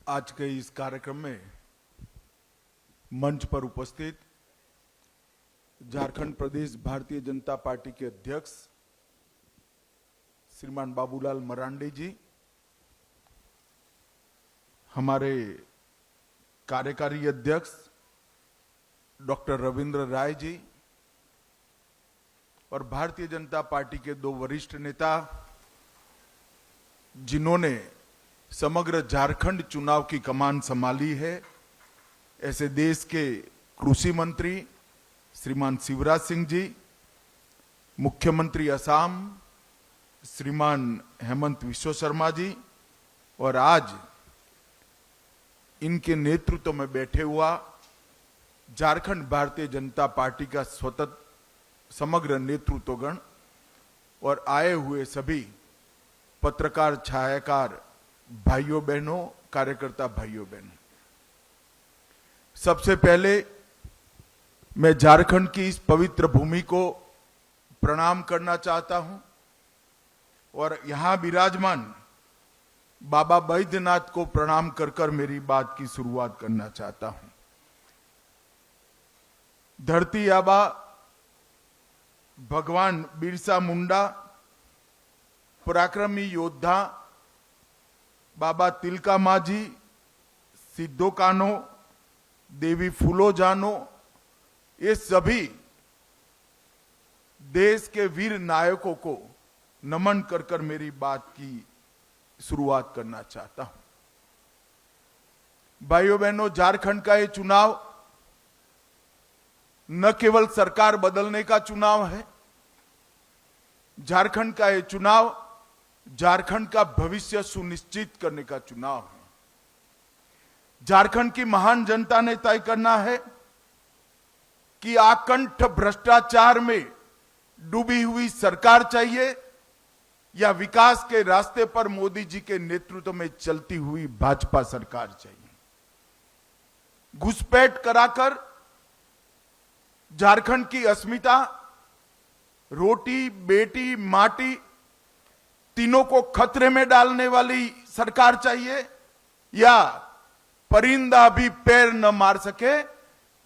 आज के इस कार्यक्रम में मंच पर उपस्थित झारखंड प्रदेश भारतीय जनता पार्टी के अध्यक्ष श्रीमान बाबूलाल मरांडी जी, हमारे कार्यकारी अध्यक्ष डॉक्टर रविंद्र राय जी और भारतीय जनता पार्टी के दो वरिष्ठ नेता जिन्होंने समग्र झारखंड चुनाव की कमान संभाली है, ऐसे देश के कृषि मंत्री श्रीमान शिवराज सिंह जी, मुख्यमंत्री असम श्रीमान हेमंत विश्व शर्मा जी और आज इनके नेतृत्व में बैठे हुआ झारखंड भारतीय जनता पार्टी का स्वतंत्र समग्र नेतृत्वगण और आए हुए सभी पत्रकार छायाकार भाइयों बहनों, कार्यकर्ता भाइयों बहनों, सबसे पहले मैं झारखंड की इस पवित्र भूमि को प्रणाम करना चाहता हूं और यहां विराजमान बाबा बैद्यनाथ को प्रणाम कर कर मेरी बात की शुरुआत करना चाहता हूं। धरती आबा भगवान बिरसा मुंडा, पराक्रमी योद्धा बाबा तिलका मांझी, सिद्धो कान्हो, देवी फूलो जानो, ये सभी देश के वीर नायकों को नमन कर कर मेरी बात की शुरुआत करना चाहता हूं। भाइयों बहनों, झारखंड का ये चुनाव न केवल सरकार बदलने का चुनाव है, झारखंड का ये चुनाव झारखंड का भविष्य सुनिश्चित करने का चुनाव है। झारखंड की महान जनता ने तय करना है कि आकंठ भ्रष्टाचार में डूबी हुई सरकार चाहिए या विकास के रास्ते पर मोदी जी के नेतृत्व में चलती हुई भाजपा सरकार चाहिए। घुसपैठ कराकर झारखंड की अस्मिता, रोटी बेटी माटी तीनों को खतरे में डालने वाली सरकार चाहिए या परिंदा भी पैर न मार सके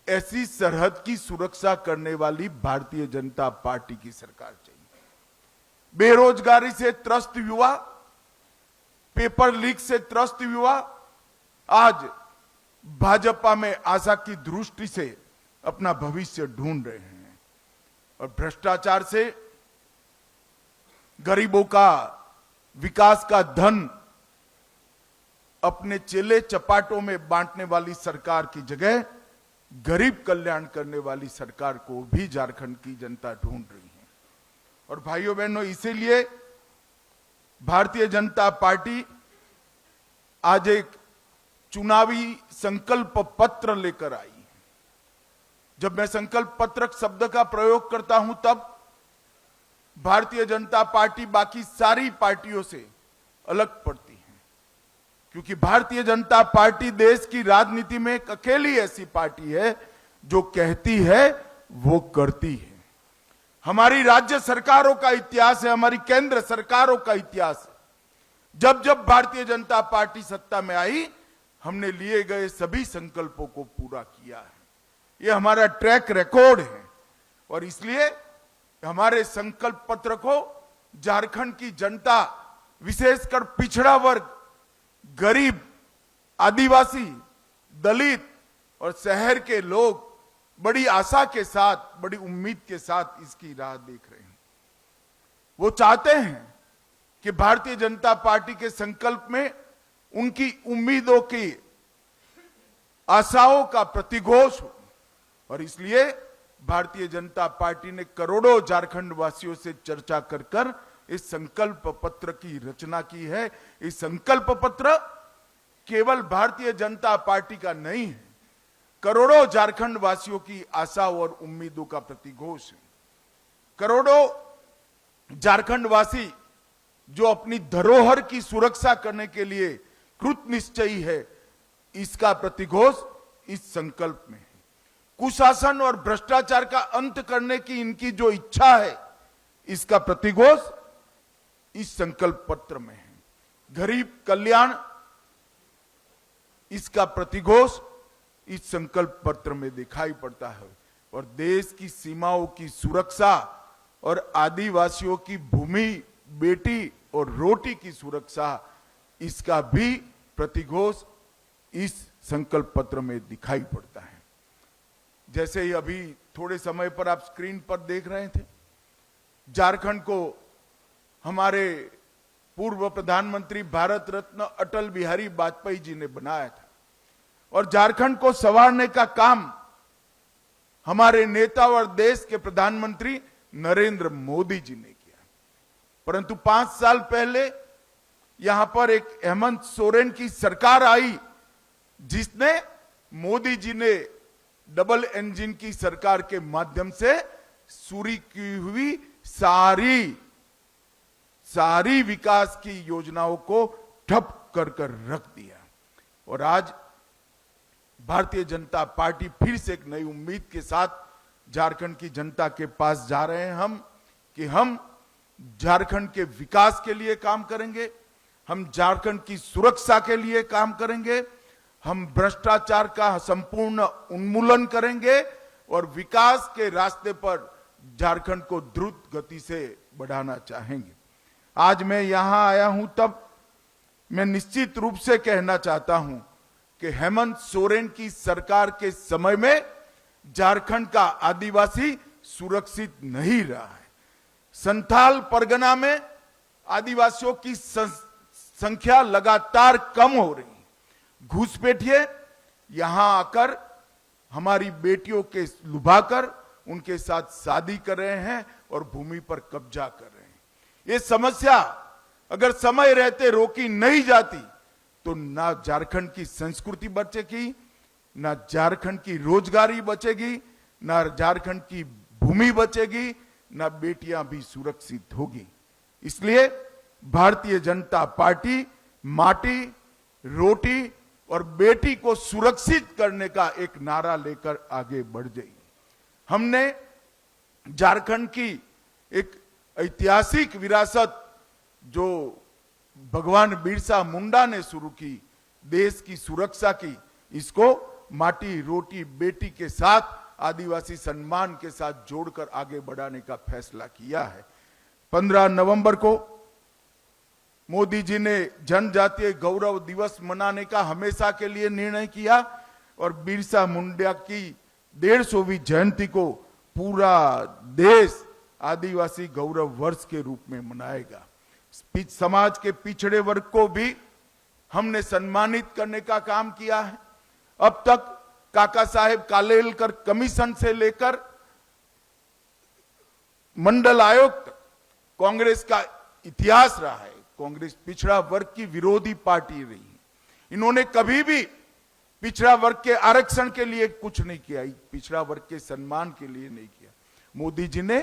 ऐसी सरहद की सुरक्षा करने वाली भारतीय जनता पार्टी की सरकार चाहिए। बेरोजगारी से त्रस्त युवा, पेपर लीक से त्रस्त युवा आज भाजपा में आशा की दृष्टि से अपना भविष्य ढूंढ रहे हैं और भ्रष्टाचार से गरीबों का विकास का धन अपने चेले चपाटों में बांटने वाली सरकार की जगह गरीब कल्याण करने वाली सरकार को भी झारखंड की जनता ढूंढ रही है। और भाइयों बहनों, इसीलिए भारतीय जनता पार्टी आज एक चुनावी संकल्प पत्र लेकर आई। जब मैं संकल्प पत्र शब्द का प्रयोग करता हूं तब भारतीय जनता पार्टी बाकी सारी पार्टियों से अलग पड़ती है, क्योंकि भारतीय जनता पार्टी देश की राजनीति में एक अकेली ऐसी पार्टी है जो कहती है वो करती है। हमारी राज्य सरकारों का इतिहास है, हमारी केंद्र सरकारों का इतिहास है। जब जब भारतीय जनता पार्टी सत्ता में आई, हमने लिए गए सभी संकल्पों को पूरा किया है। ये हमारा ट्रैक रिकॉर्ड है और इसलिए हमारे संकल्प पत्र को झारखंड की जनता, विशेषकर पिछड़ा वर्ग, गरीब, आदिवासी, दलित और शहर के लोग बड़ी आशा के साथ, बड़ी उम्मीद के साथ इसकी राह देख रहे हैं। वो चाहते हैं कि भारतीय जनता पार्टी के संकल्प में उनकी उम्मीदों की, आशाओं का प्रतिघोष हो और इसलिए भारतीय जनता पार्टी ने करोड़ों झारखंड वासियों से चर्चा कर कर इस संकल्प पत्र की रचना की है। इस संकल्प पत्र केवल भारतीय जनता पार्टी का नहीं है, करोड़ों झारखंड वासियों की आशाओं और उम्मीदों का प्रतिघोष है। करोड़ों झारखंड वासी जो अपनी धरोहर की सुरक्षा करने के लिए कृत निश्चयी है, इसका प्रतिघोष इस संकल्प में है। कुशासन और भ्रष्टाचार का अंत करने की इनकी जो इच्छा है, इसका प्रतिघोष इस संकल्प पत्र में है। गरीब कल्याण इसका प्रतिघोष इस संकल्प पत्र में दिखाई पड़ता है। और देश की सीमाओं की सुरक्षा और आदिवासियों की भूमि, बेटी और रोटी की सुरक्षा, इसका भी प्रतिघोष इस संकल्प पत्र में दिखाई पड़ता है। जैसे ही अभी थोड़े समय पर आप स्क्रीन पर देख रहे थे, झारखंड को हमारे पूर्व प्रधानमंत्री भारत रत्न अटल बिहारी वाजपेयी जी ने बनाया था और झारखंड को संवारने का काम हमारे नेता और देश के प्रधानमंत्री नरेंद्र मोदी जी ने किया। परंतु 5 साल पहले यहां पर एक हेमंत सोरेन की सरकार आई, जिसने मोदी जी ने डबल इंजन की सरकार के माध्यम से शुरू की हुई सारी विकास की योजनाओं को ठप कर रख दिया। और आज भारतीय जनता पार्टी फिर से एक नई उम्मीद के साथ झारखंड की जनता के पास जा रहे हैं कि हम झारखंड के विकास के लिए काम करेंगे, हम झारखंड की सुरक्षा के लिए काम करेंगे, हम भ्रष्टाचार का संपूर्ण उन्मूलन करेंगे और विकास के रास्ते पर झारखंड को द्रुत गति से बढ़ाना चाहेंगे। आज मैं यहां आया हूं तब मैं निश्चित रूप से कहना चाहता हूं कि हेमंत सोरेन की सरकार के समय में झारखंड का आदिवासी सुरक्षित नहीं रहा है। संथाल परगना में आदिवासियों की संख्या लगातार कम हो रही है। घुसपैठिए यहां आकर हमारी बेटियों के लुभाकर उनके साथ शादी कर रहे हैं और भूमि पर कब्जा कर रहे हैं। ये समस्या अगर समय रहते रोकी नहीं जाती तो ना झारखंड की संस्कृति बचेगी, ना झारखंड की रोजगारी बचेगी, ना झारखंड की भूमि बचेगी, ना बेटियां भी सुरक्षित होगी। इसलिए भारतीय जनता पार्टी माटी, रोटी और बेटी को सुरक्षित करने का एक नारा लेकर आगे बढ़ गई। हमने झारखंड की एक ऐतिहासिक विरासत जो भगवान बिरसा मुंडा ने शुरू की, देश की सुरक्षा की, इसको माटी, रोटी, बेटी के साथ आदिवासी सम्मान के साथ जोड़कर आगे बढ़ाने का फैसला किया है। 15 नवंबर को मोदी जी ने जनजातीय गौरव दिवस मनाने का हमेशा के लिए निर्णय किया और बिरसा मुंडा की 150वीं जयंती को पूरा देश आदिवासी गौरव वर्ष के रूप में मनाएगा। समाज के पिछड़े वर्ग को भी हमने सम्मानित करने का काम किया है। अब तक काका साहेब कालेलकर कमीशन से लेकर मंडल आयोग तक कांग्रेस का इतिहास रहा है। कांग्रेस पिछड़ा वर्ग की विरोधी पार्टी रही है। इन्होंने कभी भी पिछड़ा वर्ग के आरक्षण के लिए कुछ नहीं किया, पिछड़ा वर्ग के सम्मान के लिए नहीं किया। मोदी जी ने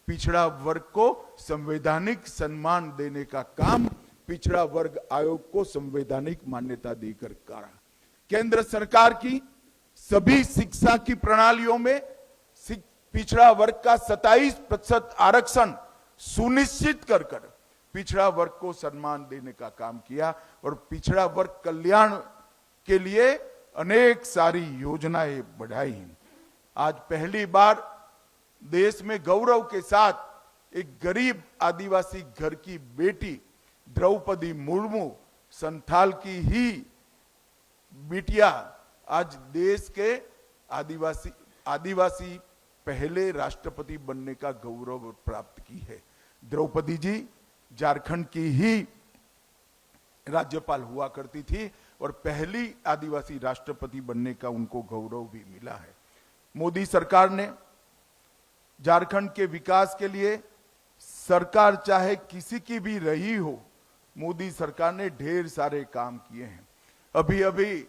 पिछड़ा वर्ग को संवैधानिक सम्मान देने का काम पिछड़ा वर्ग आयोग को संवैधानिक मान्यता देकर करा। केंद्र सरकार की सभी शिक्षा की प्रणालियों में पिछड़ा वर्ग का 27% आरक्षण सुनिश्चित कर पिछड़ा वर्ग को सम्मान देने का काम किया और पिछड़ा वर्ग कल्याण के लिए अनेक सारी योजनाएं बढ़ाई हैं। आज पहली बार देश में गौरव के साथ एक गरीब आदिवासी घर की बेटी द्रौपदी मुर्मू, संथाल की ही बिटिया, आज देश के आदिवासी पहले राष्ट्रपति बनने का गौरव प्राप्त की है। द्रौपदी जी झारखंड की ही राज्यपाल हुआ करती थी और पहली आदिवासी राष्ट्रपति बनने का उनको गौरव भी मिला है। मोदी सरकार ने झारखंड के विकास के लिए, सरकार चाहे किसी की भी रही हो, मोदी सरकार ने ढेर सारे काम किए हैं। अभी अभी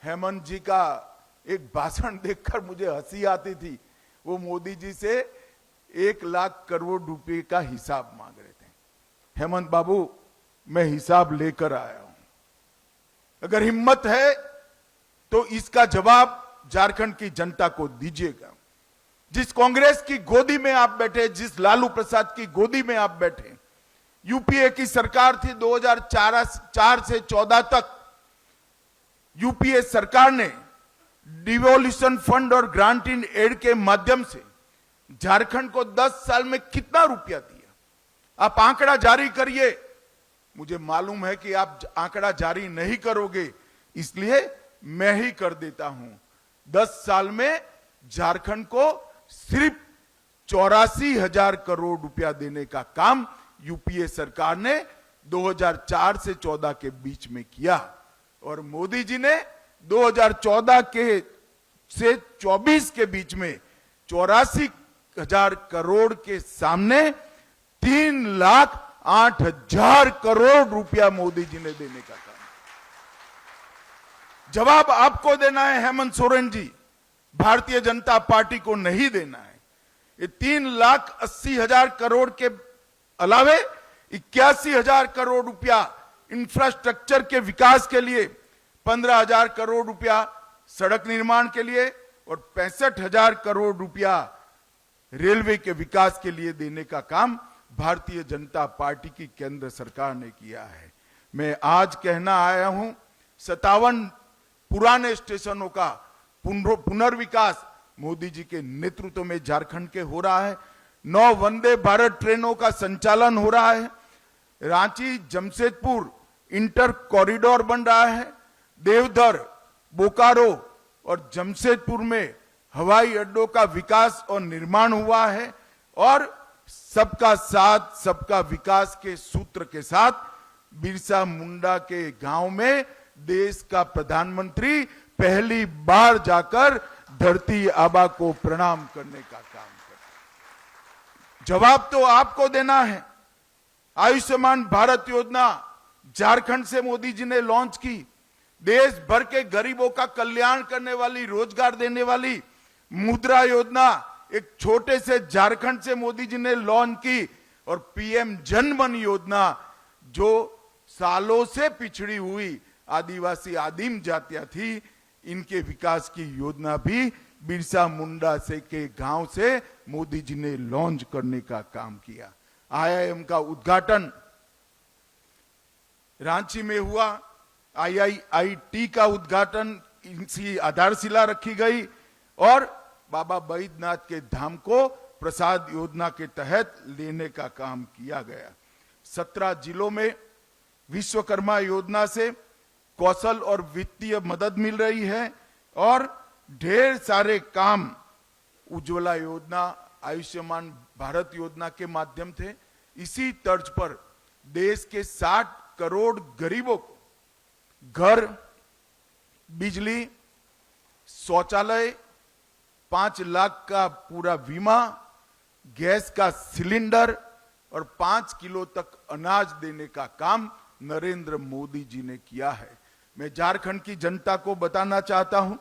हेमंत जी का एक भाषण देखकर मुझे हंसी आती थी। वो मोदी जी से 1 लाख करोड़ रुपए का हिसाब मांग रहे थे। हेमंत बाबू, मैं हिसाब लेकर आया हूं, अगर हिम्मत है तो इसका जवाब झारखंड की जनता को दीजिएगा। जिस कांग्रेस की गोदी में आप बैठे, जिस लालू प्रसाद की गोदी में आप बैठे, यूपीए की सरकार थी 2004 से 14 तक, यूपीए सरकार ने डिवोल्यूशन फंड और ग्रांट इन एड के माध्यम से झारखंड को 10 साल में कितना रुपया दिया? आप आंकड़ा जारी करिए। मुझे मालूम है कि आप आंकड़ा जारी नहीं करोगे, इसलिए मैं ही कर देता हूं। 10 साल में झारखंड को सिर्फ 84,000 करोड़ रुपया देने का काम यूपीए सरकार ने 2004 से 14 के बीच में किया, और मोदी जी ने 2014 के से 24 के बीच में 84,000 करोड़ के सामने 3,08,000 करोड़ रुपया मोदी जी ने देने का काम। जवाब आपको देना है हेमंत सोरेन जी, भारतीय जनता पार्टी को नहीं देना है। ये 3,80,000 करोड़ के अलावे 81,000 करोड़ रुपया इंफ्रास्ट्रक्चर के विकास के लिए, 15,000 करोड़ रुपया सड़क निर्माण के लिए और 65,000 करोड़ रुपया रेलवे के विकास के लिए देने का काम भारतीय जनता पार्टी की केंद्र सरकार ने किया है। मैं आज कहना आया हूं, 57 पुराने स्टेशनों का पुनर्विकास मोदी जी के नेतृत्व में झारखंड के हो रहा है। 9 वंदे भारत ट्रेनों का संचालन हो रहा है। रांची जमशेदपुर इंटर कॉरिडोर बन रहा है। देवधर, बोकारो और जमशेदपुर में हवाई अड्डों का विकास और निर्माण हुआ है, और सबका साथ सबका विकास के सूत्र के साथ बिरसा मुंडा के गांव में देश का प्रधानमंत्री पहली बार जाकर धरती आबा को प्रणाम करने का काम कर। जवाब तो आपको देना है। आयुष्मान भारत योजना झारखंड से मोदी जी ने लॉन्च की। देश भर के गरीबों का कल्याण करने वाली, रोजगार देने वाली मुद्रा योजना एक छोटे से झारखंड से मोदी जी ने लॉन्च की, और पीएम जनधन योजना जो सालों से पिछड़ी हुई आदिवासी आदिम जातियां थी, इनके विकास की योजना भी बिरसा मुंडा से के गांव से मोदी जी ने लॉन्च करने का काम किया। आईआईएम का उद्घाटन रांची में हुआ। आईआईटी का उद्घाटन, इनकी आधारशिला रखी गई, और बाबा बैद्यनाथ के धाम को प्रसाद योजना के तहत लेने का काम किया गया। 17 जिलों में विश्वकर्मा योजना से कौशल और वित्तीय मदद मिल रही है, और ढेर सारे काम उज्ज्वला योजना, आयुष्मान भारत योजना के माध्यम थे। इसी तर्ज पर देश के 60 करोड़ गरीबों को घर, बिजली, शौचालय, 5 लाख का पूरा बीमा, गैस का सिलेंडर और 5 किलो तक अनाज देने का काम नरेंद्र मोदी जी ने किया है। मैं झारखंड की जनता को बताना चाहता हूं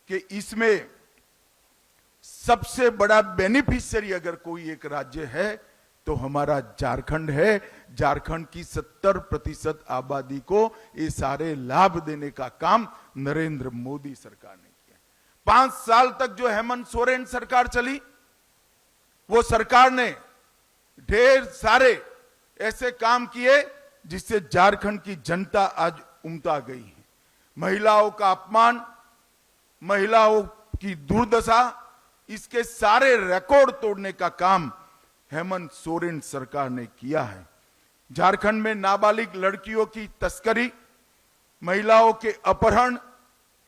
कि इसमें सबसे बड़ा बेनिफिशियरी अगर कोई एक राज्य है तो हमारा झारखंड है। झारखंड की 70% आबादी को ये सारे लाभ देने का काम नरेंद्र मोदी सरकार ने किया। 5 साल तक जो हेमंत सोरेन सरकार चली, वो सरकार ने ढेर सारे ऐसे काम किए जिससे झारखंड की जनता आज उमटा गई है। महिलाओं का अपमान, महिलाओं की दुर्दशा, इसके सारे रिकॉर्ड तोड़ने का काम हेमंत सोरेन सरकार ने किया है। झारखंड में नाबालिग लड़कियों की तस्करी, महिलाओं के अपहरण,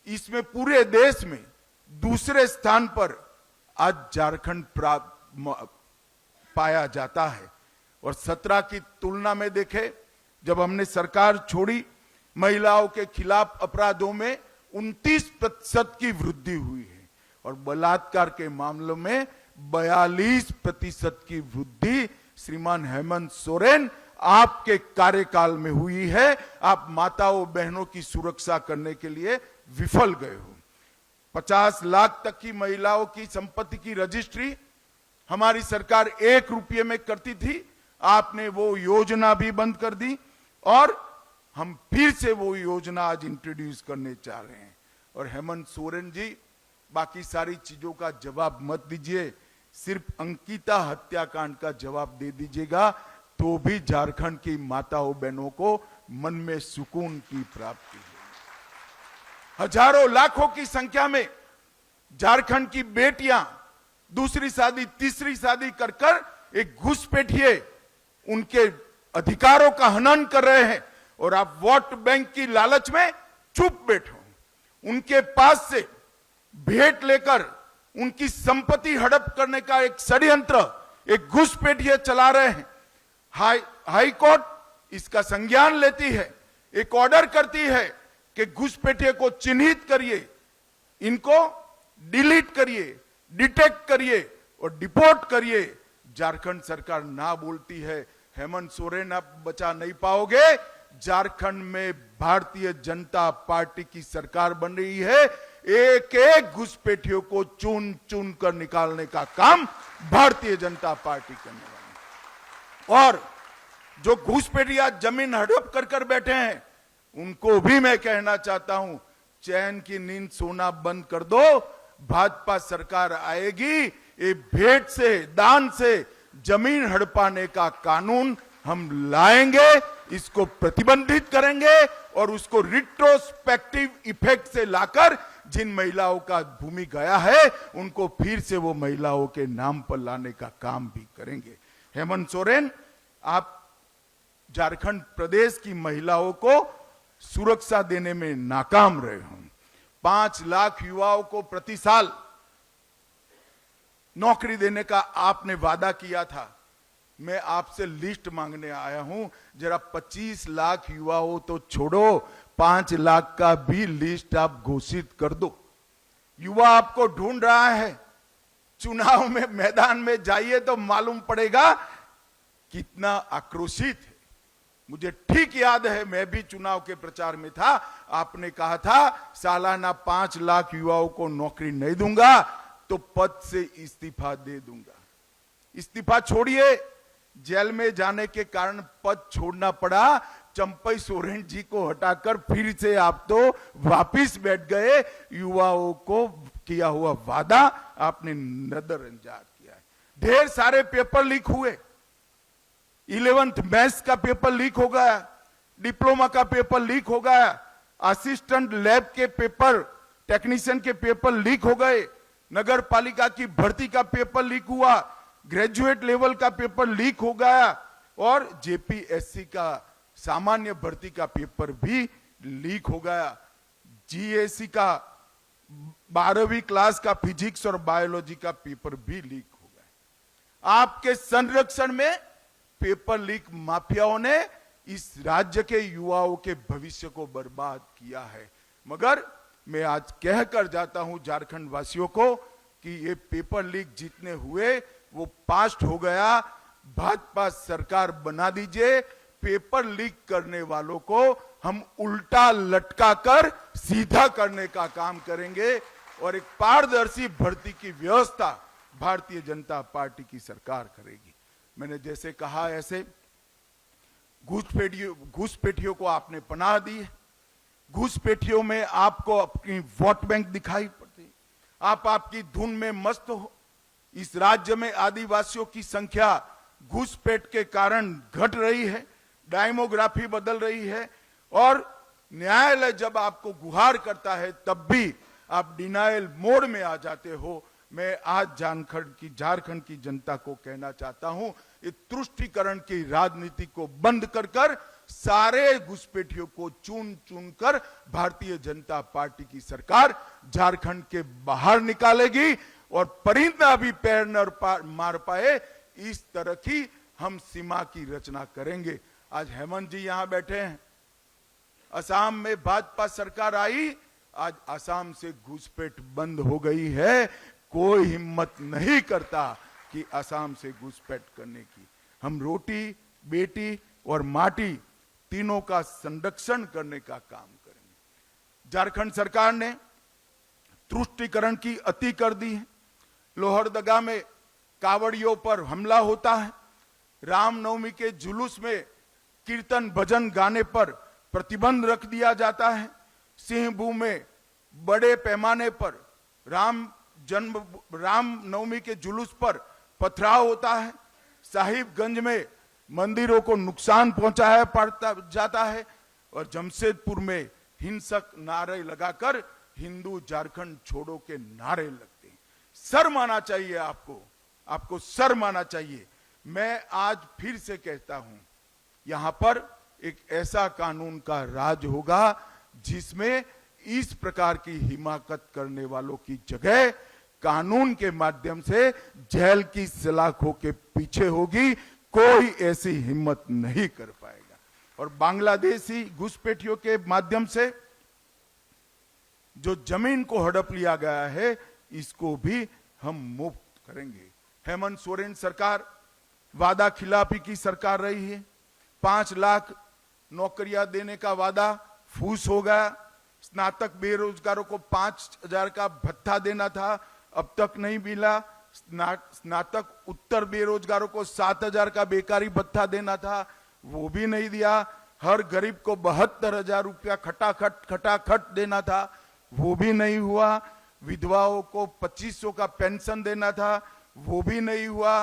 इसमें पूरे देश में दूसरे स्थान पर आज झारखंड पाया जाता है। और 17 की तुलना में देखें, जब हमने सरकार छोड़ी, महिलाओं के खिलाफ अपराधों में 29% की वृद्धि हुई है, और बलात्कार के मामलों में 42% की वृद्धि श्रीमान हेमंत सोरेन आपके कार्यकाल में हुई है। आप माताओं बहनों की सुरक्षा करने के लिए विफल गए हो। 50 लाख तक की महिलाओं की संपत्ति की रजिस्ट्री हमारी सरकार 1 रुपये में करती थी, आपने वो योजना भी बंद कर दी, और हम फिर से वो योजना आज इंट्रोड्यूस करने चाह रहे हैं। और हेमंत सोरेन जी, बाकी सारी चीजों का जवाब मत दीजिए, सिर्फ अंकिता हत्याकांड का जवाब दे दीजिएगा, तो भी झारखंड की माताओं बहनों को मन में सुकून की प्राप्ति है। हजारों लाखों की संख्या में झारखंड की बेटियां दूसरी शादी तीसरी शादी कर कर एक घुसपैठिए उनके अधिकारों का हनन कर रहे हैं और आप वोट बैंक की लालच में चुप बैठो। उनके पास से भेंट लेकर उनकी संपत्ति हड़प करने का एक षड्यंत्र एक घुसपैठिए चला रहे हैं। हाई कोर्ट इसका संज्ञान लेती है, एक ऑर्डर करती है कि घुसपैठिए को चिन्हित करिए, इनको डिलीट करिए, डिटेक्ट करिए और डिपोर्ट करिए। झारखंड सरकार ना बोलती है। हेमंत सोरेन आप बचा नहीं पाओगे। झारखंड में भारतीय जनता पार्टी की सरकार बन रही है। एक एक घुसपैठियों को चुन चुन कर निकालने का काम भारतीय जनता पार्टी करने वाली। और जो घुसपैठिया जमीन हड़प कर कर बैठे हैं उनको भी मैं कहना चाहता हूं, चैन की नींद सोना बंद कर दो। भाजपा सरकार आएगी, ये भेंट से दान से जमीन हड़पाने का कानून हम लाएंगे, इसको प्रतिबंधित करेंगे और उसको रिट्रोस्पेक्टिव इफेक्ट से लाकर जिन महिलाओं का भूमि गया है उनको फिर से वो महिलाओं के नाम पर लाने का काम भी करेंगे। हेमंत सोरेन, आप झारखंड प्रदेश की महिलाओं को सुरक्षा देने में नाकाम रहे हो। 5 लाख युवाओं को प्रति साल नौकरी देने का आपने वादा किया था। मैं आपसे लिस्ट मांगने आया हूं। जरा 25 लाख युवाओं तो छोड़ो, 5 लाख का भी लिस्ट आप घोषित कर दो। युवा आपको ढूंढ रहा है। चुनाव में मैदान में जाइए तो मालूम पड़ेगा कितना आक्रोशित है। मुझे ठीक याद है, मैं भी चुनाव के प्रचार में था। आपने कहा था सालाना 5 लाख युवाओं को नौकरी नहीं दूंगा तो पद से इस्तीफा दे दूंगा। इस्तीफा छोड़िए, जेल में जाने के कारण पद छोड़ना पड़ा। चंपई सोरेन जी को हटाकर फिर से आप तो वापिस बैठ गए। युवाओं को किया हुआ वादा आपने नजरअंदाज किया है। ढेर सारे पेपर लीक हुए। 11th मैथ्स का पेपर लीक हो गया, डिप्लोमा का पेपर लीक हो गया, असिस्टेंट लैब के पेपर, टेक्नीशियन के पेपर लीक हो गए, नगर पालिका की भर्ती का पेपर लीक हुआ, ग्रेजुएट लेवल का पेपर लीक हो गया और जेपीएससी का सामान्य भर्ती का पेपर भी लीक हो गया। जीएससी का 12वीं क्लास का फिजिक्स और बायोलॉजी का पेपर भी लीक हो गया। आपके संरक्षण में पेपर लीक माफियाओं ने इस राज्य के युवाओं के भविष्य को बर्बाद किया है। मगर मैं आज कहकर जाता हूं झारखंड वासियों को कि ये पेपर लीक जितने हुए वो पास्ट हो गया। भाजपा सरकार बना दीजिए। पेपर लीक करने वालों को हम उल्टा लटका कर सीधा करने का काम करेंगे और एक पारदर्शी भर्ती की व्यवस्था भारतीय जनता पार्टी की सरकार करेगी। मैंने जैसे कहा ऐसे घुसपैठियों को आपने पनाह दी है। घुसपैठियों में आपको अपनी वोट बैंक दिखाई पड़ती है। आप आपकी धुन में मस्त हो। इस राज्य में आदिवासियों की संख्या घुसपैठ के कारण घट रही है, डेमोग्राफी बदल रही है और न्यायालय जब आपको गुहार करता है तब भी आप डिनायल मोड में आ जाते हो। मैं आज झारखंड की जनता को कहना चाहता हूं, इस तुष्टीकरण की राजनीति को बंद कर कर सारे घुसपैठियों को चुन चुन कर भारतीय जनता पार्टी की सरकार झारखंड के बाहर निकालेगी और परिंदा भी पैर न मार पाए इस तरह की हम सीमा की रचना करेंगे। आज हेमंत जी यहां बैठे हैं। असम में भाजपा सरकार आई, आज असम से घुसपैठ बंद हो गई है। कोई हिम्मत नहीं करता कि असम से घुसपैठ करने की। हम रोटी, बेटी और माटी तीनों का संरक्षण करने का काम करेंगे। झारखंड सरकार ने तुष्टीकरण की अति कर दी है। लोहरदगा में कावड़ियों पर हमला होता है। रामनवमी के जुलूस में कीर्तन भजन गाने पर प्रतिबंध रख दिया जाता है। सिंहभूम में बड़े पैमाने पर रामनवमी के जुलूस पर पथराव होता है। साहिबगंज में मंदिरों को नुकसान पहुंचाया पड़ता जाता है और जमशेदपुर में हिंसक नारे लगाकर हिंदू झारखंड छोड़ो के नारे लगते हैं। शर्म आना चाहिए आपको शर्म आना चाहिए। मैं आज फिर से कहता हूं, यहां पर एक ऐसा कानून का राज होगा जिसमें इस प्रकार की हिमाकत करने वालों की जगह कानून के माध्यम से जेल की सलाखों के पीछे होगी। कोई ऐसी हिम्मत नहीं कर पाएगा। और बांग्लादेशी घुसपैठियों के माध्यम से जो जमीन को हड़प लिया गया है, इसको भी हम मुक्त करेंगे। हेमंत सोरेन सरकार वादा खिलाफी की सरकार रही है। 5 लाख नौकरियां देने का वादा फूस हो गया। स्नातक बेरोजगारों को 5,000 का भत्ता देना था, अब तक नहीं मिला। स्नातक उत्तर बेरोजगारों को 7,000 का बेकारी भत्ता देना था, वो भी नहीं दिया। हर गरीब को 72,000 रुपया खटाखट देना था, वो भी नहीं हुआ। विधवाओं को 2,500 का पेंशन देना था, वो भी नहीं हुआ।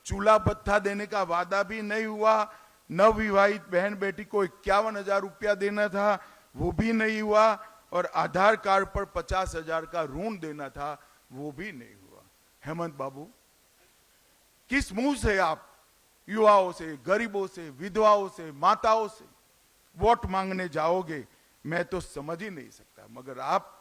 चूल्हा भत्ता देने का वादा भी नहीं हुआ। नवविवाहित बहन बेटी को 51,000 रुपया देना था, वो भी नहीं हुआ। और आधार कार्ड पर 50,000 का ऋण देना था, वो भी नहीं हुआ। हेमंत बाबू, किस मुंह से आप युवाओं से, गरीबों से, विधवाओं से, माताओं से वोट मांगने जाओगे, मैं तो समझ ही नहीं सकता। मगर आप,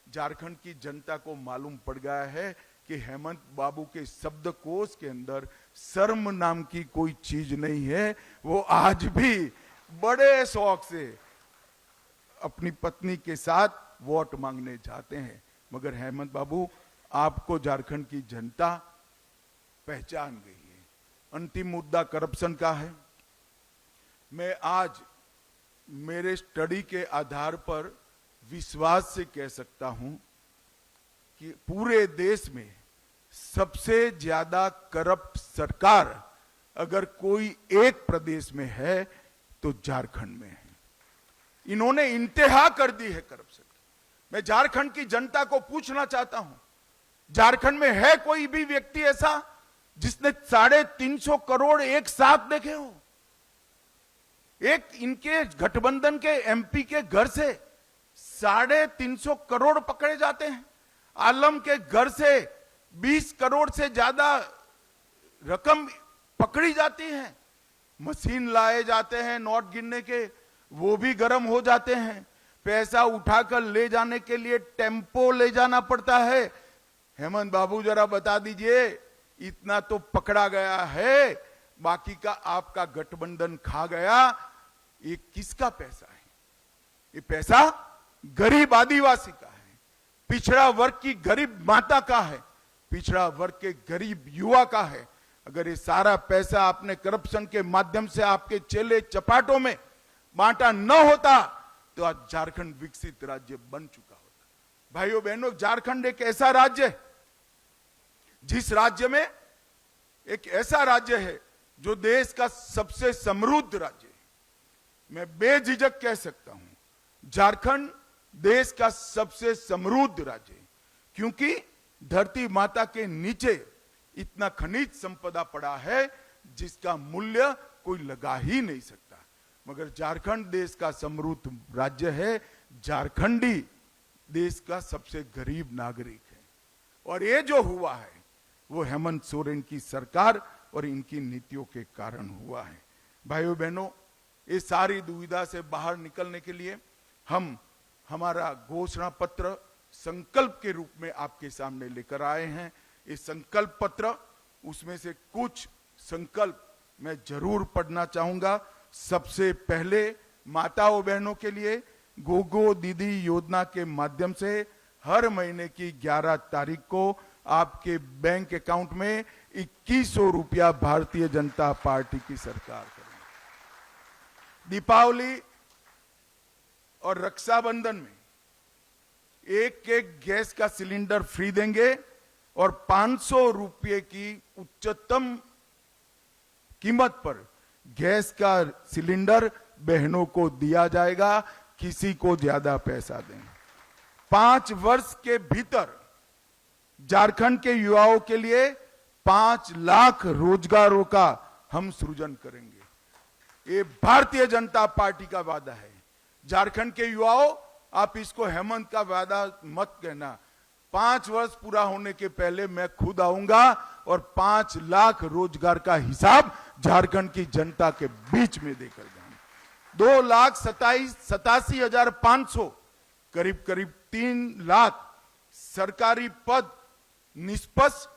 झारखंड की जनता को मालूम पड़ गया है कि हेमंत बाबू के शब्दकोश के अंदर शर्म नाम की कोई चीज नहीं है। वो आज भी बड़े शौक से अपनी पत्नी के साथ वोट मांगने जाते हैं। मगर हेमंत बाबू, आपको झारखंड की जनता पहचान गई है। अंतिम मुद्दा करप्शन का है। मैं आज मेरे स्टडी के आधार पर विश्वास से कह सकता हूं कि पूरे देश में सबसे ज्यादा करप्ट सरकार अगर कोई एक प्रदेश में है तो झारखंड में है। इन्होंने इंतहा कर दी है करप्शन की। मैं झारखंड की जनता को पूछना चाहता हूं, झारखंड में है कोई भी व्यक्ति ऐसा जिसने 350 करोड़ एक साथ देखे हो? एक इनके गठबंधन के एमपी के घर से 350 करोड़ पकड़े जाते हैं। आलम के घर से 20 करोड़ से ज्यादा रकम पकड़ी जाती है। मशीन लाए जाते हैं नोट गिनने के, वो भी गर्म हो जाते हैं। पैसा उठाकर ले जाने के लिए टेम्पो ले जाना पड़ता है। हेमंत बाबू, जरा बता दीजिए, इतना तो पकड़ा गया है, बाकी का आपका गठबंधन खा गया। ये किसका पैसा है? ये पैसा गरीब आदिवासी का है, पिछड़ा वर्ग की गरीब माता का है, पिछड़ा वर्ग के गरीब युवा का है। अगर ये सारा पैसा आपने करप्शन के माध्यम से आपके चेले चपाटों में बांटा न होता तो आज झारखंड विकसित राज्य बन चुका होता। भाइयों बहनों, झारखंड एक ऐसा राज्य है जिस राज्य में एक ऐसा राज्य है जो देश का सबसे समृद्ध राज्य है। मैं बेझिझक कह सकता हूं, झारखंड देश का सबसे समृद्ध राज्य है, क्योंकि धरती माता के नीचे इतना खनिज संपदा पड़ा है जिसका मूल्य कोई लगा ही नहीं सकता। मगर झारखंड देश का समृद्ध राज्य है, झारखंडी देश का सबसे गरीब नागरिक है। और ये जो हुआ है वो हेमंत सोरेन की सरकार और इनकी नीतियों के कारण हुआ है। भाइयों बहनों, ये सारी दुविधा से बाहर निकलने के लिए हम हमारा घोषणा पत्र संकल्प के रूप में आपके सामने लेकर आए हैं। ये संकल्प पत्र, उसमें से कुछ संकल्प मैं जरूर पढ़ना चाहूंगा। सबसे पहले माताओं बहनों के लिए गोगो दीदी योजना के माध्यम से हर महीने की 11 तारीख को आपके बैंक अकाउंट में 2100 रुपया भारतीय जनता पार्टी की सरकार करेगी। दीपावली और रक्षाबंधन में एक गैस का सिलेंडर फ्री देंगे और 500 रुपये की उच्चतम कीमत पर गैस का सिलेंडर बहनों को दिया जाएगा, किसी को ज्यादा पैसा देंगे। 5 वर्ष के भीतर झारखंड के युवाओं के लिए 5 लाख रोजगारों का हम सृजन करेंगे। ये भारतीय जनता पार्टी का वादा है। झारखंड के युवाओं, आप इसको हेमंत का वादा मत कहना। 5 वर्ष पूरा होने के पहले मैं खुद आऊंगा और 5 लाख रोजगार का हिसाब झारखंड की जनता के बीच में देकर जाऊंगा। 2,87,500 करीब करीब 3 लाख सरकारी पद निष्पक्ष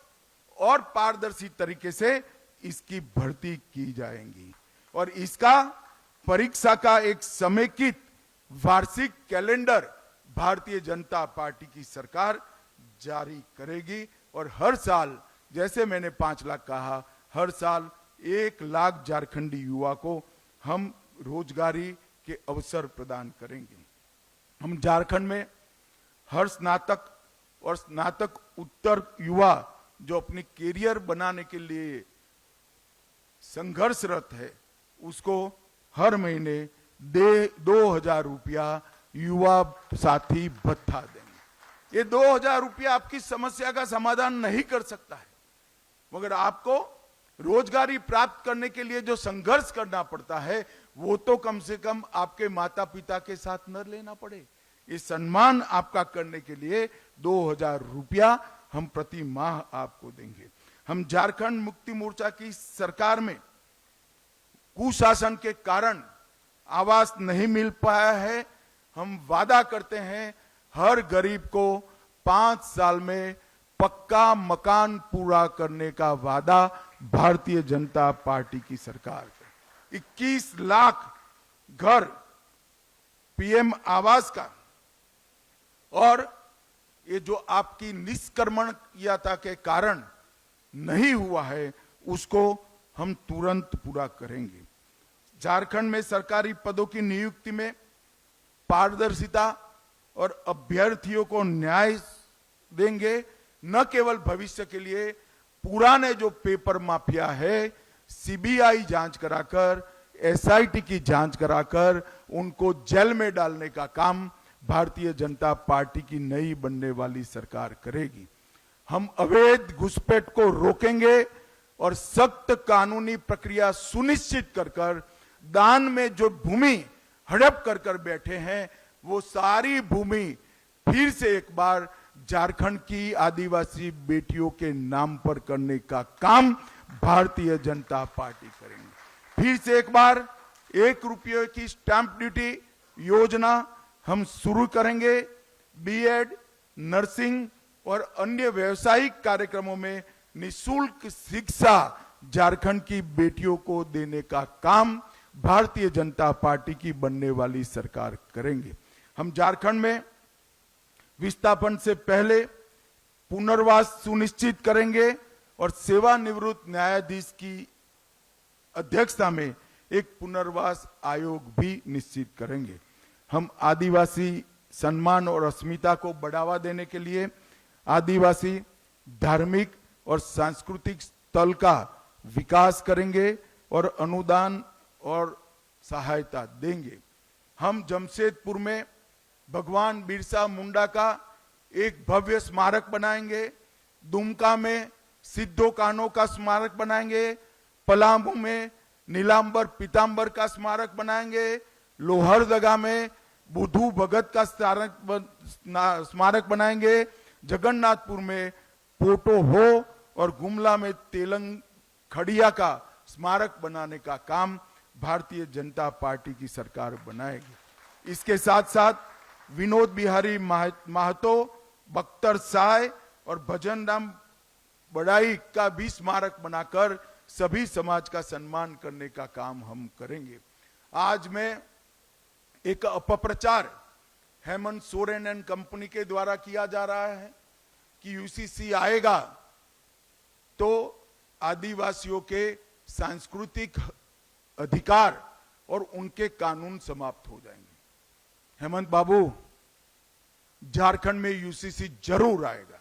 और पारदर्शी तरीके से इसकी भर्ती की जाएंगी और इसका परीक्षा का एक समेकित वार्षिक कैलेंडर भारतीय जनता पार्टी की सरकार जारी करेगी और हर साल, जैसे मैंने 5 लाख कहा, हर साल 1 लाख झारखंडी युवा को हम रोजगारी के अवसर प्रदान करेंगे। हम झारखंड में हर स्नातक और स्नातक उत्तर युवा जो अपनी कैरियर बनाने के लिए संघर्षरत है, उसको हर महीने 2,000 रुपया युवा साथी भत्ता देंगे। ये 2,000 रुपया आपकी समस्या का समाधान नहीं कर सकता है, मगर आपको रोजगारी प्राप्त करने के लिए जो संघर्ष करना पड़ता है वो तो कम से कम आपके माता पिता के साथ न लेना पड़े। इस सम्मान आपका करने के लिए 2,000 रुपया हम प्रति माह आपको देंगे। हम झारखंड मुक्ति मोर्चा की सरकार में कुशासन के कारण आवास नहीं मिल पाया है। हम वादा करते हैं हर गरीब को 5 साल में पक्का मकान पूरा करने का वादा भारतीय जनता पार्टी की सरकार का। 21 लाख घर पीएम आवास का और ये जो आपकी निष्कर्मण्यता के कारण नहीं हुआ है उसको हम तुरंत पूरा करेंगे। झारखंड में सरकारी पदों की नियुक्ति में पारदर्शिता और अभ्यर्थियों को न्याय देंगे। न केवल भविष्य के लिए, पुराने जो पेपर माफिया है सीबीआई जांच कराकर, एसआईटी की जांच कराकर उनको जेल में डालने का काम भारतीय जनता पार्टी की नई बनने वाली सरकार करेगी। हम अवैध घुसपैठ को रोकेंगे और सख्त कानूनी प्रक्रिया सुनिश्चित कर दान में जो भूमि हड़प कर बैठे हैं वो सारी भूमि फिर से एक बार झारखंड की आदिवासी बेटियों के नाम पर करने का काम भारतीय जनता पार्टी करेंगे। फिर से एक बार 1 रुपये की स्टैंप ड्यूटी योजना हम शुरू करेंगे। बीएड, नर्सिंग और अन्य व्यावसायिक कार्यक्रमों में निःशुल्क शिक्षा झारखंड की बेटियों को देने का काम भारतीय जनता पार्टी की बनने वाली सरकार करेंगे। हम झारखंड में विस्थापन से पहले पुनर्वास सुनिश्चित करेंगे और सेवानिवृत्त न्यायाधीश की अध्यक्षता में एक पुनर्वास आयोग भी निश्चित करेंगे। हम आदिवासी सम्मान और अस्मिता को बढ़ावा देने के लिए आदिवासी धार्मिक और सांस्कृतिक स्थल का विकास करेंगे और अनुदान और सहायता देंगे। हम जमशेदपुर में भगवान बिरसा मुंडा का एक भव्य स्मारक बनाएंगे। दुमका में सिद्धो कान्हो का स्मारक बनाएंगे। पलामू में नीलांबर पीतांबर का स्मारक बनाएंगे। लोहरदगा में बुद्धू भगत का स्मारक बनाएंगे। जगन्नाथपुर में पोटो हो और गुमला में तेलंग खड़िया का स्मारक बनाने का काम भारतीय जनता पार्टी की सरकार बनाएगी। इसके साथ साथ विनोद बिहारी महतो, बख्तर साय और भजन राम बड़ाई का भी स्मारक बनाकर सभी समाज का सम्मान करने का काम हम करेंगे। आज मैं एक अपप्रचार हेमंत सोरेन एंड कंपनी के द्वारा किया जा रहा है कि यूसीसी आएगा तो आदिवासियों के सांस्कृतिक अधिकार और उनके कानून समाप्त हो जाएंगे। हेमंत बाबू, झारखंड में यूसीसी जरूर आएगा।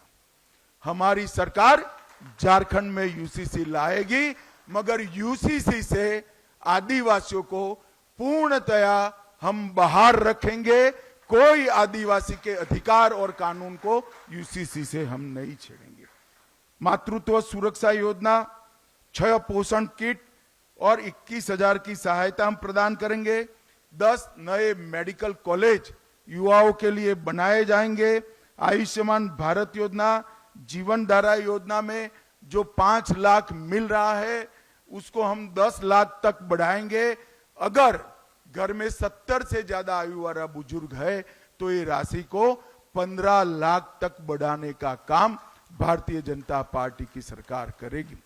हमारी सरकार झारखंड में यूसीसी लाएगी, मगर यूसीसी से आदिवासियों को पूर्णतया हम बाहर रखेंगे। कोई आदिवासी के अधिकार और कानून को यूसीसी से हम नहीं छेड़ेंगे। मातृत्व सुरक्षा योजना, 6 पोषण किट और 21,000 की सहायता हम प्रदान करेंगे। 10 नए मेडिकल कॉलेज युवाओं के लिए बनाए जाएंगे। आयुष्मान भारत योजना, जीवन धारा योजना में जो 5 लाख मिल रहा है उसको हम 10 लाख तक बढ़ाएंगे। अगर घर में 70 से ज्यादा आयु वाला बुजुर्ग है तो ये राशि को 15 लाख तक बढ़ाने का काम भारतीय जनता पार्टी की सरकार करेगी।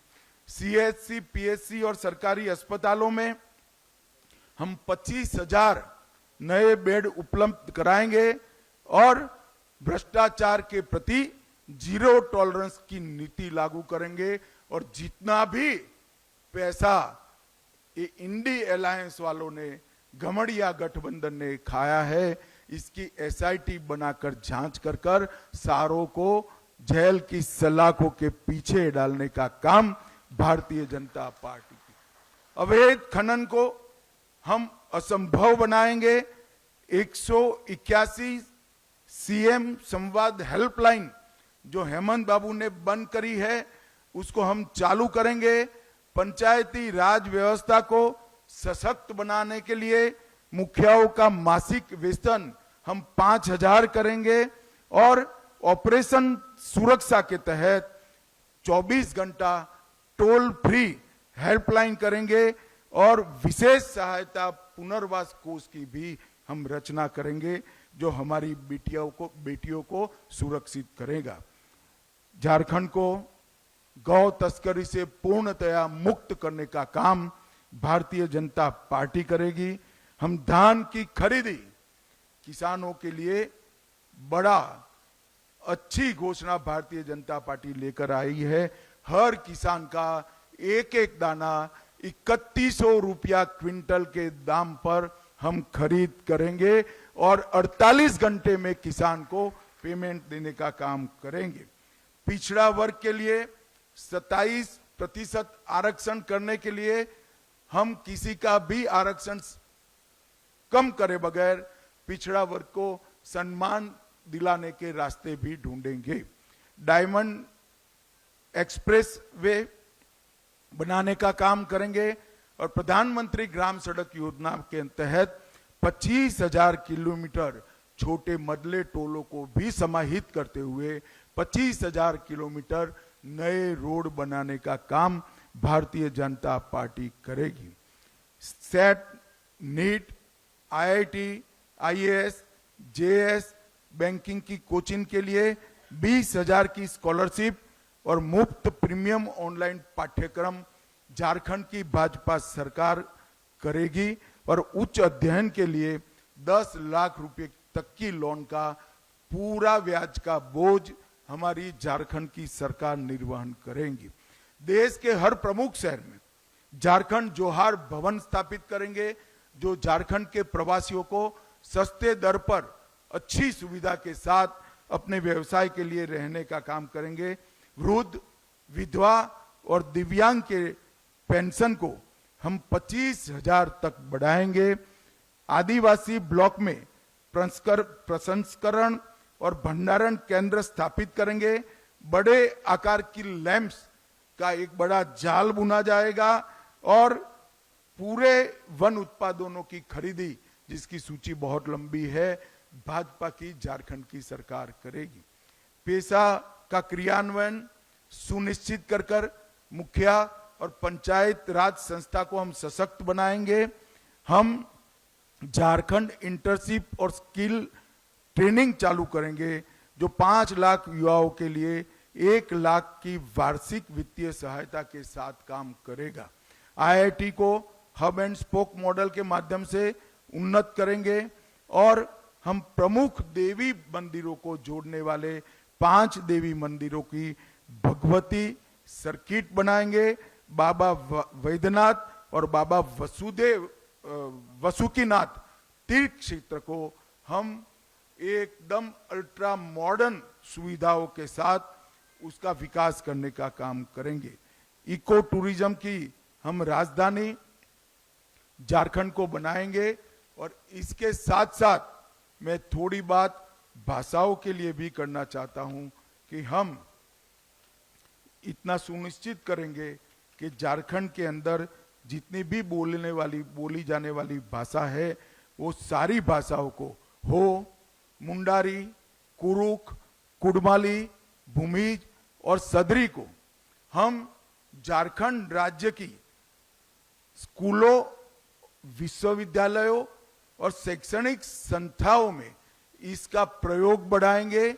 सीएचसी, पीएचसी और सरकारी अस्पतालों में हम 25,000 नए बेड उपलब्ध कराएंगे और भ्रष्टाचार के प्रति जीरो टॉलरेंस की नीति लागू करेंगे। और जितना भी पैसा ये इंडी अलायंस वालों ने, घमड़िया गठबंधन ने खाया है, इसकी एसआईटी बनाकर जांच कर सारों को जेल की सलाखों के पीछे डालने का काम भारतीय जनता पार्टी की। अवैध खनन को हम असंभव बनाएंगे। 181 सीएम संवाद हेल्पलाइन जो हेमंत बाबू ने बंद करी है उसको हम चालू करेंगे। पंचायती राज व्यवस्था को सशक्त बनाने के लिए मुखियाओं का मासिक वेतन हम 5,000 करेंगे और ऑपरेशन सुरक्षा के तहत 24 घंटा टोल फ्री हेल्पलाइन करेंगे और विशेष सहायता पुनर्वास कोष की भी हम रचना करेंगे जो हमारी बेटियों को सुरक्षित करेगा। झारखंड को गौ तस्करी से पूर्णतया मुक्त करने का काम भारतीय जनता पार्टी करेगी। हम धान की खरीदी किसानों के लिए बड़ा अच्छी घोषणा भारतीय जनता पार्टी लेकर आई है। हर किसान का एक एक दाना 3100 रुपया क्विंटल के दाम पर हम खरीद करेंगे और 48 घंटे में किसान को पेमेंट देने का काम करेंगे। पिछड़ा वर्ग के लिए 27% आरक्षण करने के लिए हम किसी का भी आरक्षण कम करे बगैर पिछड़ा वर्ग को सम्मान दिलाने के रास्ते भी ढूंढेंगे। डायमंड एक्सप्रेस वे बनाने का काम करेंगे और प्रधानमंत्री ग्राम सड़क योजना के तहत 25,000 किलोमीटर छोटे मदले टोलों को भी समाहित करते हुए 25,000 किलोमीटर नए रोड बनाने का काम भारतीय जनता पार्टी करेगी। SET, NEET, IIT, IAS, JS, banking की कोचिंग के लिए 20,000 की स्कॉलरशिप और मुफ्त प्रीमियम ऑनलाइन पाठ्यक्रम झारखंड की भाजपा सरकार करेगी और उच्च अध्ययन के लिए 10 लाख रुपए तक की लोन का पूरा ब्याज का बोझ हमारी झारखंड की सरकार निर्वहन करेंगी। देश के हर प्रमुख शहर में झारखंड जोहार भवन स्थापित करेंगे जो झारखंड के प्रवासियों को सस्ते दर पर अच्छी सुविधा के साथ अपने व्यवसाय के लिए रहने का काम करेंगे। वृद्ध, विधवा और दिव्यांग के पेंशन को हम 25,000 तक बढ़ाएंगे। आदिवासी ब्लॉक में प्रसंस्करण और भंडारण केंद्र स्थापित करेंगे। बड़े आकार की लैंप्स का एक बड़ा जाल बुना जाएगा और पूरे वन उत्पादों की खरीदी जिसकी सूची बहुत लंबी है भाजपा की झारखंड की सरकार करेगी। पेशा का क्रियान्वयन सुनिश्चित कर मुखिया और पंचायत राज संस्था को हम सशक्त बनाएंगे। हम झारखंड इंटर्नशिप और स्किल ट्रेनिंग चालू करेंगे जो 5 लाख युवाओं के लिए 1 लाख की वार्षिक वित्तीय सहायता के साथ काम करेगा। आईआईटी को हब एंड स्पोक मॉडल के माध्यम से उन्नत करेंगे और हम प्रमुख देवी मंदिरों को जोड़ने वाले 5 देवी मंदिरों की भगवती सर्किट बनाएंगे। बाबा वैद्यनाथ और बाबा वसुकीनाथ तीर्थ क्षेत्र को हम एकदम अल्ट्रा मॉडर्न सुविधाओं के साथ उसका विकास करने का काम करेंगे। इको टूरिज्म की हम राजधानी झारखंड को बनाएंगे और इसके साथ साथ मैं थोड़ी बात भाषाओं के लिए भी करना चाहता हूं कि हम इतना सुनिश्चित करेंगे कि झारखंड के अंदर जितनी भी बोली जाने वाली भाषा है वो सारी भाषाओं को, हो, मुंडारी, कुरुख, कुडमाली, भूमिज और सदरी को हम झारखंड राज्य की स्कूलों, विश्वविद्यालयों और शैक्षणिक संस्थाओं में इसका प्रयोग बढ़ाएंगे।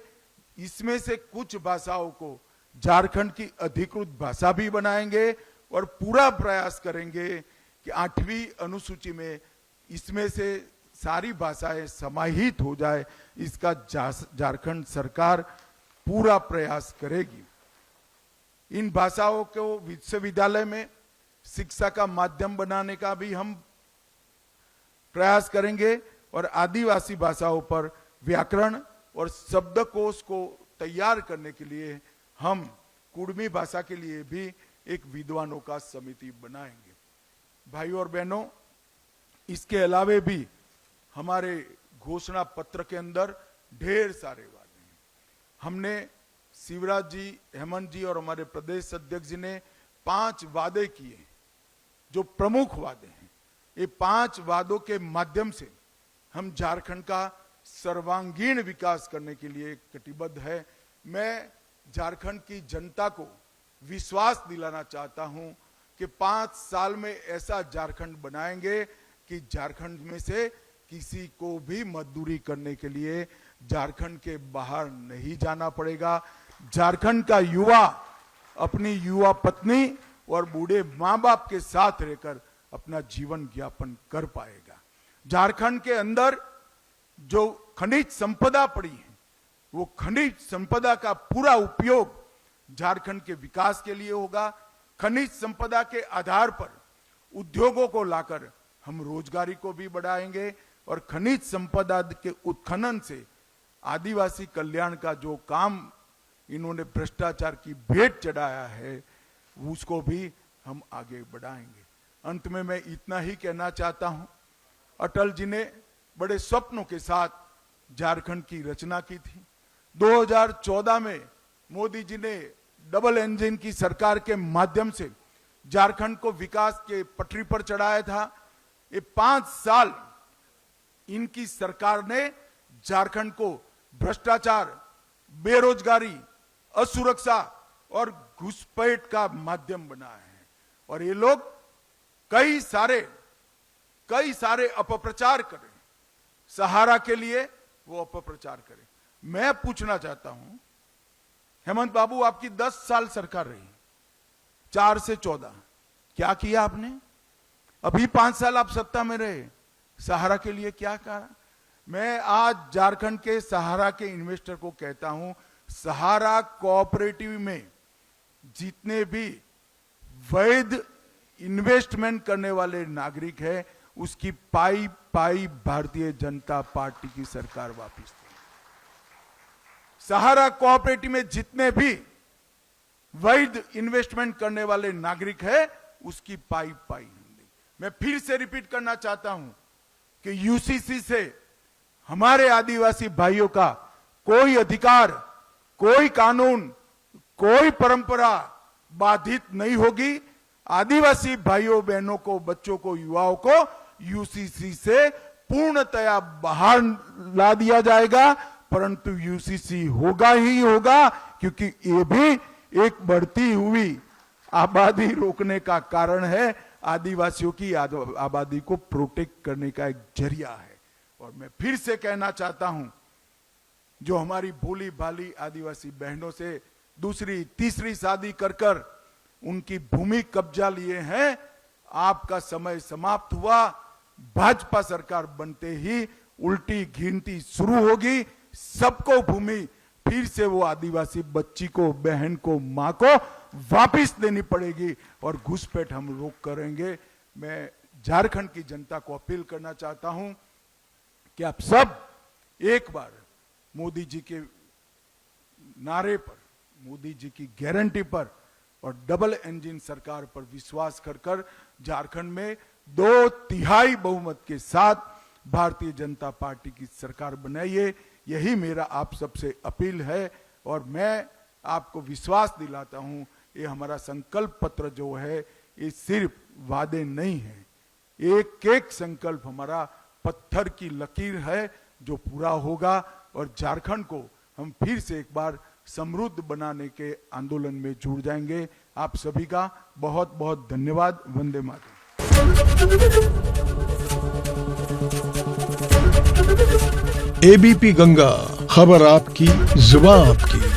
इसमें से कुछ भाषाओं को झारखंड की अधिकृत भाषा भी बनाएंगे और पूरा प्रयास करेंगे कि 8वीं अनुसूची में इसमें से सारी भाषाएं समाहित हो जाए। इसका झारखंड सरकार पूरा प्रयास करेगी। इन भाषाओं को विश्वविद्यालय में शिक्षा का माध्यम बनाने का भी हम प्रयास करेंगे और आदिवासी भाषाओं पर व्याकरण और शब्दकोश को तैयार करने के लिए हम कुडमी भाषा के लिए भी एक विद्वानों का समिति बनाएंगे। भाइयों और बहनों, इसके अलावे भी हमारे घोषणा पत्र के अंदर ढेर सारे वादे हैं। हमने शिवराज जी, हेमंत जी और हमारे प्रदेश अध्यक्ष जी ने 5 वादे किए जो प्रमुख वादे हैं। ये 5 वादों के माध्यम से हम झारखंड का सर्वांगीण विकास करने के लिए कटिबद्ध है। मैं झारखंड की जनता को विश्वास दिलाना चाहता हूं कि 5 साल में ऐसा झारखंड बनाएंगे कि झारखंड में से किसी को भी मजदूरी करने के लिए झारखंड के बाहर नहीं जाना पड़ेगा। झारखंड का युवा अपनी युवा पत्नी और बूढ़े मां बाप के साथ रहकर अपना जीवन यापन कर पाएगा। झारखंड के अंदर जो खनिज संपदा पड़ी है, वो खनिज संपदा का पूरा उपयोग झारखंड के विकास के लिए होगा। खनिज संपदा के आधार पर उद्योगों को लाकर हम रोजगारी को भी बढ़ाएंगे और खनिज संपदा के उत्खनन से आदिवासी कल्याण का जो काम इन्होंने भ्रष्टाचार की भेंट चढ़ाया है, उसको भी हम आगे बढ़ाएंगे। अंत में मैं इतना ही कहना चाहता हूं, अटल जी ने बड़े स्वप्नों के साथ झारखंड की रचना की थी। 2014 में मोदी जी ने डबल इंजन की सरकार के माध्यम से झारखंड को विकास के पटरी पर चढ़ाया था। ये 5 साल इनकी सरकार ने झारखंड को भ्रष्टाचार, बेरोजगारी, असुरक्षा और घुसपैठ का माध्यम बनाया है और ये लोग कई सारे अपप्रचार करें। सहारा के लिए वो अपप्रचार करें। मैं पूछना चाहता हूं, हेमंत बाबू आपकी 10 साल सरकार रही, 4 से 14, क्या किया आपने? अभी 5 साल आप सत्ता में रहे, सहारा के लिए क्या करा? मैं आज झारखंड के सहारा के इन्वेस्टर को कहता हूं, सहारा कोऑपरेटिव में जितने भी वैध इन्वेस्टमेंट करने वाले नागरिक हैं, उसकी पाई पाई भारतीय जनता पार्टी की सरकार वापस देगी। सहारा कोऑपरेटिव में जितने भी वैध इन्वेस्टमेंट करने वाले नागरिक हैं, उसकी पाई पाई देगी। मैं फिर से रिपीट करना चाहता हूं कि यूसीसी से हमारे आदिवासी भाइयों का कोई अधिकार, कोई कानून, कोई परंपरा बाधित नहीं होगी। आदिवासी भाइयों बहनों को, बच्चों को, युवाओं को यूसीसी से पूर्णतया बाहर ला दिया जाएगा, परंतु यूसीसी होगा ही होगा, क्योंकि ये भी एक बढ़ती हुई आबादी रोकने का कारण है। आदिवासियों की आबादी को प्रोटेक्ट करने का एक जरिया है। और मैं फिर से कहना चाहता हूं, जो हमारी भोली भाली आदिवासी बहनों से दूसरी तीसरी शादी कर कर उनकी भूमि कब्जा लिए हैं, आपका समय समाप्त हुआ। भाजपा सरकार बनते ही उल्टी गिनती शुरू होगी। सबको भूमि फिर से वो आदिवासी बच्ची को, बहन को, मां को वापस देनी पड़ेगी और घुसपैठ हम रोक करेंगे। मैं झारखंड की जनता को अपील करना चाहता हूं कि आप सब एक बार मोदी जी के नारे पर, मोदी जी की गारंटी पर और डबल इंजन सरकार पर विश्वास कर झारखंड में 2/3 बहुमत के साथ भारतीय जनता पार्टी की सरकार बनाइए। यही मेरा आप सबसे अपील है और मैं आपको विश्वास दिलाता हूं, ये हमारा संकल्प पत्र जो है, ये सिर्फ वादे नहीं है, एक एक संकल्प हमारा पत्थर की लकीर है जो पूरा होगा और झारखंड को हम फिर से एक बार समृद्ध बनाने के आंदोलन में जुड़ जाएंगे। आप सभी का बहुत बहुत धन्यवाद। वंदे मातरम। एबीपी गंगा, खबर आपकी, जुबान आपकी।